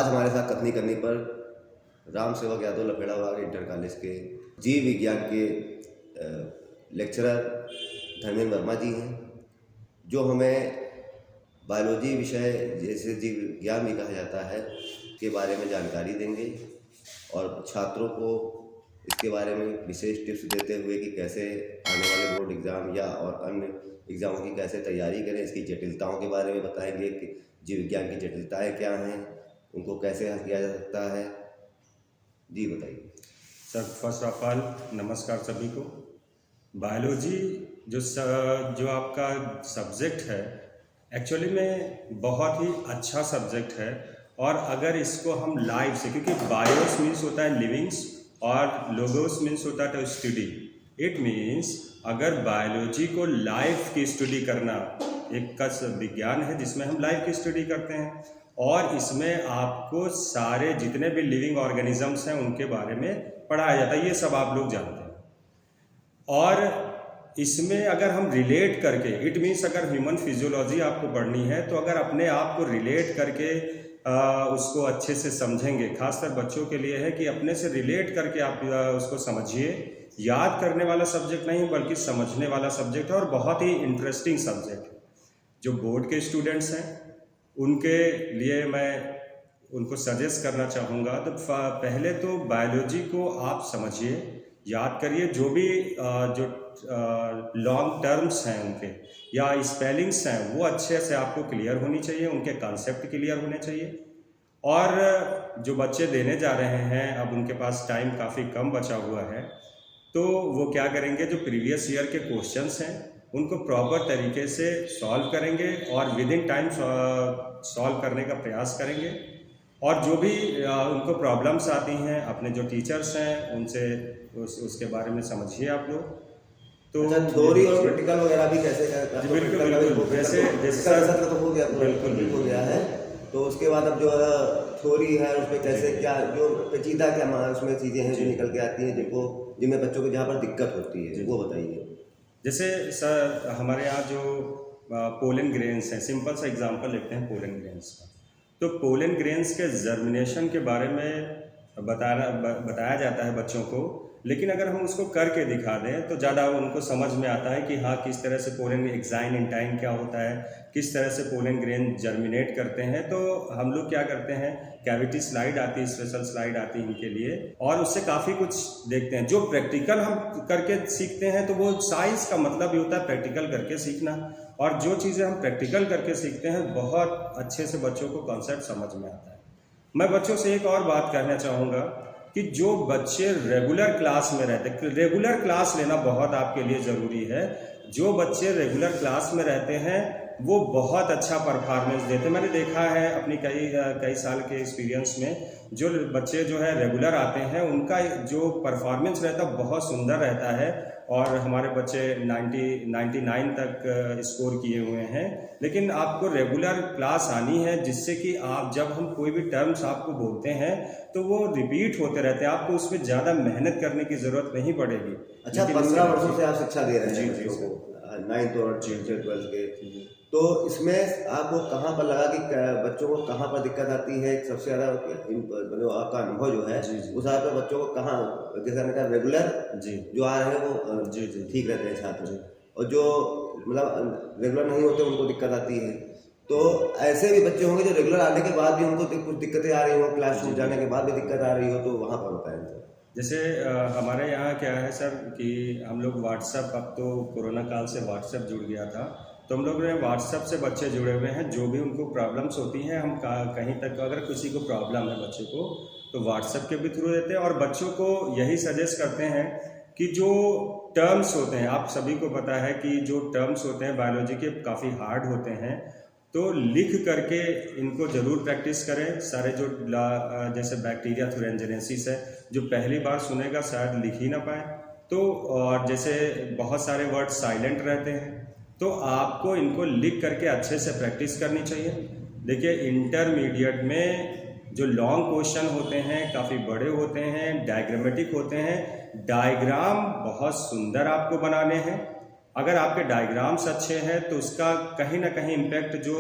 आज हमारे साथ कथनी करनी पर राम सेवक यादव लखेड़ाबाग इंटर कॉलेज के जीव विज्ञान के लेक्चरर धर्मेंद्र वर्मा जी हैं, जो हमें बायोलॉजी विषय, जैसे जीव विज्ञान भी कहा जाता है, के बारे में जानकारी देंगे और छात्रों को इसके बारे में विशेष टिप्स देते हुए कि कैसे आने वाले बोर्ड एग्ज़ाम या और अन्य एग्ज़ामों की कैसे तैयारी करें, इसकी जटिलताओं के बारे में बताएंगे कि जीव विज्ञान की जटिलताएं क्या हैं, उनको कैसे हल किया जा सकता है। जी बताइए सर। फर्स्ट ऑफ ऑल नमस्कार सभी को। बायोलॉजी जो आपका सब्जेक्ट है, एक्चुअली में बहुत ही अच्छा सब्जेक्ट है। और अगर इसको हम लाइव से, क्योंकि बायोस मीन्स होता है लिविंग्स और लोगोस मीन्स होता है स्टडी। इट मीन्स अगर बायोलॉजी को लाइव की स्टडी करना, एक का विज्ञान है जिसमें हम लाइव की स्टडी करते हैं और इसमें आपको सारे जितने भी लिविंग ऑर्गेनिजम्स हैं उनके बारे में पढ़ाया जाता है। ये सब आप लोग जानते हैं। और इसमें अगर हम रिलेट करके, इट मीन्स अगर ह्यूमन फिजियोलॉजी आपको पढ़नी है तो अगर अपने आप को रिलेट करके उसको अच्छे से समझेंगे, खासकर बच्चों के लिए है कि अपने से रिलेट करके आप उसको समझिए। याद करने वाला सब्जेक्ट नहीं बल्कि समझने वाला सब्जेक्ट है और बहुत ही इंटरेस्टिंग सब्जेक्ट है। जो बोर्ड के स्टूडेंट्स हैं उनके लिए मैं उनको सजेस्ट करना चाहूँगा, तो पहले तो बायोलॉजी को आप समझिए, याद करिए। जो भी जो लॉन्ग टर्म्स हैं उनके या स्पेलिंग्स हैं वो अच्छे से आपको क्लियर होनी चाहिए, उनके कॉन्सेप्ट क्लियर होने चाहिए। और जो बच्चे देने जा रहे हैं, अब उनके पास टाइम काफ़ी कम बचा हुआ है, तो वो क्या करेंगे, जो प्रीवियस ईयर के क्वेश्चंस हैं उनको प्रॉपर तरीके से सॉल्व करेंगे और विद इन टाइम सॉल्व करने का प्रयास करेंगे। और जो भी उनको प्रॉब्लम्स आती हैं, अपने जो टीचर्स हैं उनसे उसके बारे में समझिए आप लोग। तो थ्योरी और प्रैक्टिकल वगैरह भी कैसे बिल्कुल जैसे सत्र तो हो गया, बिल्कुल हो गया है, तो उसके बाद अब जो थ्योरी है उस पर कैसे क्या, जो पेचीदा क्या उसमें चीज़ें हैं जो निकल के आती हैं, जिनमें बच्चों को जहाँ पर दिक्कत होती है, वो बताइए। जैसे सर हमारे यहाँ जो पोलन ग्रेन्स हैं, सिंपल सा एग्जांपल लेते हैं पोलन ग्रेन्स का। तो पोलन ग्रेन्स के जर्मिनेशन के बारे में बताया जाता है बच्चों को, लेकिन अगर हम उसको करके दिखा दें तो ज़्यादा उनको समझ में आता है कि हाँ किस तरह से पोलन एक्साइन इंटाइन क्या होता है, किस तरह से पोलन ग्रेन जर्मिनेट करते हैं। तो हम लोग क्या करते हैं, कैविटी स्लाइड आती है, स्पेशल स्लाइड आती है इनके लिए, और उससे काफ़ी कुछ देखते हैं। जो प्रैक्टिकल हम करके सीखते हैं, तो वो साइंस का मतलब ही होता है प्रैक्टिकल करके सीखना। और जो चीज़ें हम प्रैक्टिकल करके सीखते हैं बहुत अच्छे से बच्चों को कॉन्सेप्ट समझ में आता है। मैं बच्चों से एक और बात कहना चाहूँगा कि जो बच्चे रेगुलर क्लास में रहते हैं, रेगुलर क्लास लेना बहुत आपके लिए ज़रूरी है। जो बच्चे रेगुलर क्लास में रहते हैं वो बहुत अच्छा परफॉर्मेंस देते हैं। मैंने देखा है अपनी कई साल के एक्सपीरियंस में, जो बच्चे जो है रेगुलर आते हैं उनका जो परफॉर्मेंस रहता है बहुत सुंदर रहता है। और हमारे बच्चे 99 तक स्कोर किए हुए हैं। लेकिन आपको रेगुलर क्लास आनी है, जिससे कि आप जब हम कोई भी टर्म्स आपको बोलते हैं तो वो रिपीट होते रहते हैं, आपको उसमें ज़्यादा मेहनत करने की ज़रूरत नहीं पड़ेगी। अच्छा, 15 वर्षों से आप शिक्षा दे रहे हैं जी बच्चों को, 9th और 12th के, तो इसमें आपको कहाँ पर लगा कि बच्चों को कहाँ पर दिक्कत आती है? सबसे ज़्यादा मतलब आपका अनुभव जो है उस आधार पर बच्चों को कहाँ, जैसे मैंने कहा रेगुलर जो आ रहे हैं वो ठीक रहते हैं छात्र, और जो मतलब रेगुलर नहीं होते उनको दिक्कत आती है। तो ऐसे भी बच्चे होंगे जो रेगुलर आने के बाद भी उनको कुछ दिक्कतें आ रही हो, क्लास छूट जाने के बाद भी दिक्कत आ रही हो, तो वहाँ पर बताएं। जैसे हमारे यहाँ क्या है सर कि हम लोग व्हाट्सएप, अब तो कोरोना काल से व्हाट्सएप जुड़ गया था, तो हम लोग ने व्हाट्सएप से बच्चे जुड़े हुए हैं। जो भी उनको प्रॉब्लम्स होती हैं, हम कहीं तक अगर किसी को प्रॉब्लम है बच्चे को, तो व्हाट्सएप के भी थ्रू देते हैं। और बच्चों को यही सजेस्ट करते हैं कि जो टर्म्स होते हैं, आप सभी को पता है कि जो टर्म्स होते हैं बायोलॉजी के काफ़ी हार्ड होते हैं, तो लिख करके इनको ज़रूर प्रैक्टिस करें। सारे जो जैसे बैक्टीरिया थ्यूरेंजेनेसिस है, जो पहली बार सुनेगा शायद लिख ही ना पाए, तो और जैसे बहुत सारे वर्ड साइलेंट रहते हैं, तो आपको इनको लिख करके अच्छे से प्रैक्टिस करनी चाहिए। देखिए इंटरमीडिएट में जो लॉन्ग क्वेश्चन होते हैं काफ़ी बड़े होते हैं, डायग्रामेटिक होते हैं। डायग्राम बहुत सुंदर आपको बनाने हैं, अगर आपके डायग्राम्स अच्छे हैं तो उसका कहीं ना कहीं इम्पैक्ट जो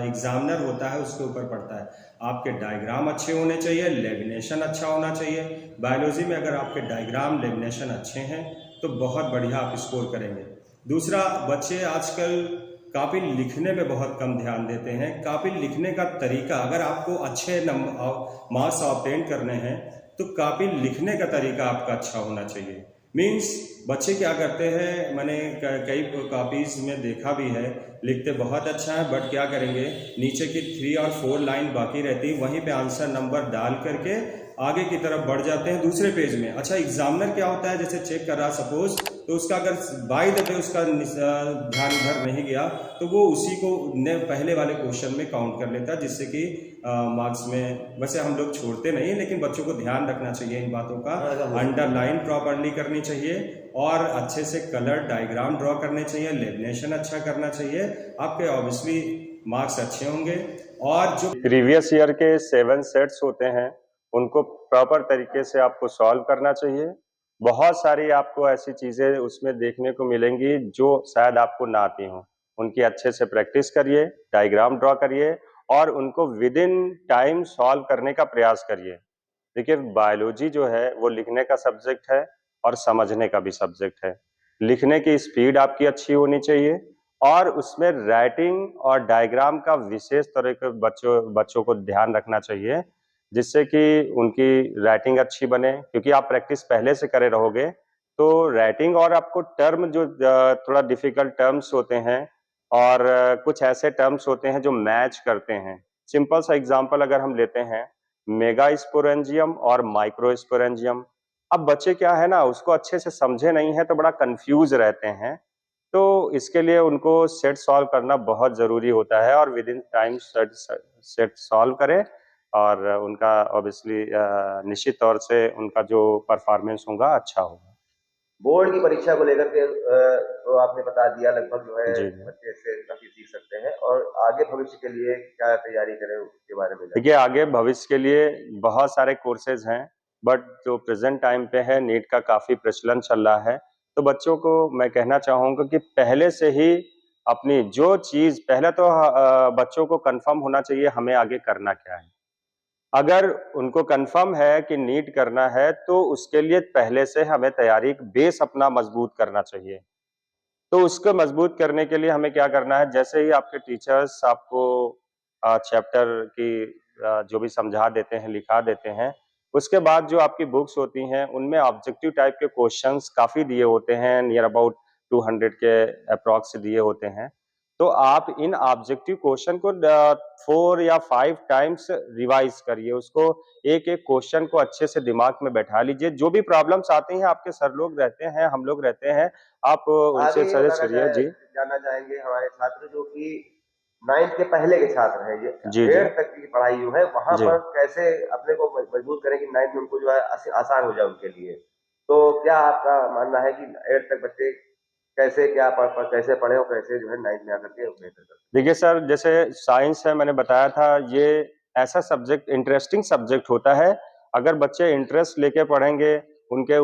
एग्जामिनर होता है उसके ऊपर पड़ता है। आपके डायग्राम अच्छे होने चाहिए, लेमिनेशन अच्छा होना चाहिए। बायोलॉजी में अगर आपके डायग्राम लेमिनेशन अच्छे हैं तो बहुत बढ़िया आप स्कोर करेंगे। दूसरा, बच्चे आजकल काफ़ी लिखने पे बहुत कम ध्यान देते हैं। काफ़ी लिखने का तरीका, अगर आपको अच्छे मार्क्स ऑब्टेन करने हैं तो काफ़ी लिखने का तरीका आपका अच्छा होना चाहिए। मीन्स बच्चे क्या करते हैं, मैंने कई कॉपीज में देखा भी है, लिखते बहुत अच्छा है बट क्या करेंगे, नीचे की 3 और 4 लाइन बाकी रहती है, वहीं पे आंसर नंबर डाल करके आगे की तरफ बढ़ जाते हैं दूसरे पेज में। अच्छा, एग्जामिनर क्या होता है, जैसे चेक कर रहा सपोज, तो उसका अगर बाय द वे उसका ध्यान इधर नहीं गया तो वो उसी को पहले वाले क्वेश्चन में काउंट कर लेता है, जिससे कि मार्क्स में, वैसे हम लोग छोड़ते नहीं लेकिन बच्चों को ध्यान रखना चाहिए इन बातों का। अंडरलाइन प्रॉपरली करनी चाहिए और अच्छे से कलर डायग्राम ड्रॉ करने चाहिए, लेमिनेशन अच्छा करना चाहिए, आपके ऑब्वियसली मार्क्स अच्छे होंगे। और जो प्रीवियस ईयर के 7 सेट्स होते हैं उनको प्रॉपर तरीके से आपको सॉल्व करना चाहिए। बहुत सारी आपको ऐसी चीज़ें उसमें देखने को मिलेंगी जो शायद आपको ना आती हों। उनकी अच्छे से प्रैक्टिस करिए, डायग्राम ड्रॉ करिए और उनको विद इन टाइम सॉल्व करने का प्रयास करिए। देखिए, बायोलॉजी जो है वो लिखने का सब्जेक्ट है और समझने का भी सब्जेक्ट है। लिखने की स्पीड आपकी अच्छी होनी चाहिए और उसमें राइटिंग और डायग्राम का विशेष तरह के बच्चों को ध्यान रखना चाहिए, जिससे कि उनकी राइटिंग अच्छी बने, क्योंकि आप प्रैक्टिस पहले से करे रहोगे तो राइटिंग, और आपको टर्म जो थोड़ा डिफिकल्ट टर्म्स होते हैं और कुछ ऐसे टर्म्स होते हैं जो मैच करते हैं। सिंपल सा एग्जांपल अगर हम लेते हैं, मेगा स्पोरेंजियम और माइक्रो स्पोरेंजियम। अब बच्चे क्या है ना, उसको अच्छे से समझे नहीं है तो बड़ा कंफ्यूज रहते हैं। तो इसके लिए उनको सेट सॉल्व करना बहुत ज़रूरी होता है और with in time set solve करें और उनका ऑब्वियसली निश्चित तौर से उनका जो परफॉर्मेंस होगा अच्छा होगा। बोर्ड की परीक्षा को लेकर के तो आपने बता दिया लगभग जो है जी, जी। बच्चे इससे काफी सीख सकते हैं, और आगे भविष्य के लिए क्या तैयारी करें उसके बारे में देखिए, जानिए। आगे भविष्य के लिए बहुत सारे कोर्सेज हैं, बट जो प्रेजेंट टाइम पे है, नीट का काफ़ी प्रचलन चल रहा है। तो बच्चों को मैं कहना चाहूँगा कि पहले से ही अपनी जो चीज़, पहले तो बच्चों को कंफर्म होना चाहिए हमें आगे करना क्या है। अगर उनको कंफर्म है कि नीट करना है तो उसके लिए पहले से हमें तैयारी, बेस अपना मजबूत करना चाहिए। तो उसको मजबूत करने के लिए हमें क्या करना है, जैसे ही आपके टीचर्स आपको चैप्टर की जो भी समझा देते हैं, लिखा देते हैं, उसके बाद जो आपकी बुक्स होती हैं, उनमें ऑब्जेक्टिव टाइप के क्वेश्चंस काफ़ी दिए होते हैं, नियर अबाउट 200 के अप्रॉक्स दिए होते हैं। तो आप इन ऑब्जेक्टिव क्वेश्चन को 4 या 5 टाइम्स रिवाइज़ करिए, उसको एक-एक क्वेश्चन को अच्छे से दिमाग में बैठा लीजिए। जो भी प्रॉब्लम्स आती हैं, आपके सर लोग रहते हैं, हम लोग रहते हैं, आप आगे उनसे ये सजेस्ट करिए। जी। जानना चाहेंगे हमारे छात्र जो कि 9th के पहले के छात्र हैं, जी, ये जी। 8th तक की पढ़ाई जो है वहां जी। पर कैसे अपने को मजबूत करें कि 9th में उनको जो है आसान हो जाए उनके लिए। तो क्या आपका मानना है कि 8th तक बच्चे कैसे क्या कैसे पढ़े और कैसे जो है 9th में आकर के बेहतर कर। देखिए सर, जैसे साइंस है, मैंने बताया था, ये ऐसा सब्जेक्ट, इंटरेस्टिंग सब्जेक्ट होता है। अगर बच्चे इंटरेस्ट लेके पढ़ेंगे, उनके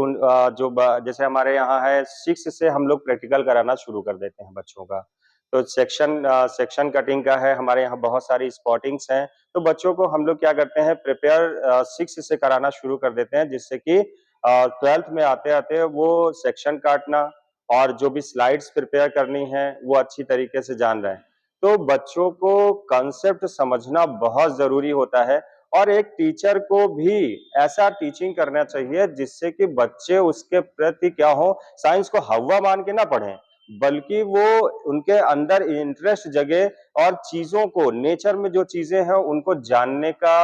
जैसे हमारे यहाँ है 6 से हम लोग प्रैक्टिकल कराना शुरू कर देते हैं बच्चों का। तो सेक्शन कटिंग का है, हमारे यहाँ बहुत सारी स्पॉटिंग्स हैं। तो बच्चों को हम लोग क्या करते हैं, प्रिपेयर 6 से कराना शुरू कर देते हैं, जिससे कि 12th में आते-आते वो सेक्शन काटना और जो भी स्लाइड्स प्रिपेयर करनी है वो अच्छी तरीके से जान रहे हैं। तो बच्चों को कॉन्सेप्ट समझना बहुत ज़रूरी होता है और एक टीचर को भी ऐसा टीचिंग करना चाहिए जिससे कि बच्चे उसके प्रति क्या हो, साइंस को हव्वा मान के ना पढ़ें, बल्कि वो उनके अंदर इंटरेस्ट जगे और चीज़ों को, नेचर में जो चीज़ें हैं उनको जानने का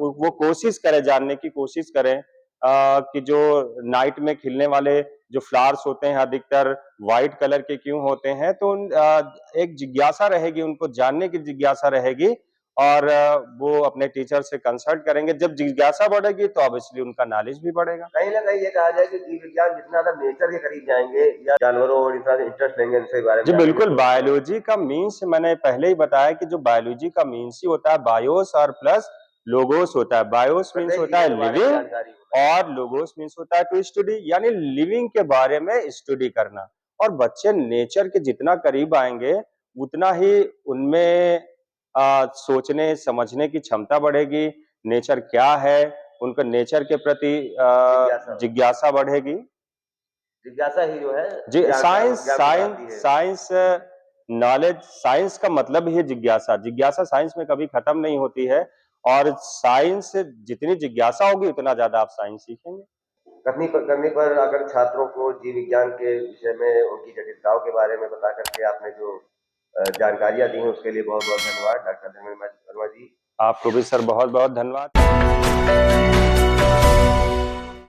वो कोशिश करें, जानने की कोशिश करें। कि जो नाइट में खिलने वाले जो फ्लावर्स होते हैं अधिकतर व्हाइट कलर के क्यों होते हैं, तो एक जिज्ञासा रहेगी, उनको जानने की जिज्ञासा रहेगी और वो अपने टीचर से कंसल्ट करेंगे। जब जिज्ञासा बढ़ेगी तो ऑब्वियसली उनका नॉलेज भी बढ़ेगा। कहीं ना कहीं ये कहा जाए कि जीव विज्ञान जितना ज्यादा नेचर के करीब जाएंगे या जानवरों और इतना इंटरेस्ट लेंगे इनके बारे में जी जानेंगे बिल्कुल, तो बायोलॉजी का मीन्स मैंने पहले ही बताया कि जो बायोलॉजी का मीन्स ही होता है बायोस और प्लस लोगोस होता है। बायोस मीन्स प्रत्येक होता जीवों है के बारे में लिविंग जानकारी होना। और लोगोस मीन्स होता है टू स्टडी, यानी लिविंग के बारे में स्टडी करना। और बच्चे नेचर के जितना करीब आएंगे उतना ही उनमें सोचने समझने की क्षमता बढ़ेगी। नेचर क्या है, उनका नेचर के प्रति जिज्ञासा बढ़ेगी। जिज्ञासा ही जो है जी, ज्ञान साइंस ज्ञान साइंस बताती है। साइंस नॉलेज, साइंस का मतलब ही है जिज्ञासा। जिज्ञासा साइंस में कभी खत्म नहीं होती है और साइंस से जितनी जिज्ञासा होगी उतना ज्यादा आप साइंस सीखेंगे। करने पर अगर छात्रों को जीव विज्ञान के विषय में उनकी जटिलताओं के बारे में बता करके आपने जो जानकारियां दी हैं उसके लिए बहुत बहुत धन्यवाद डॉक्टर धर्मेंद्र वर्मा जी। आपको भी सर बहुत बहुत धन्यवाद।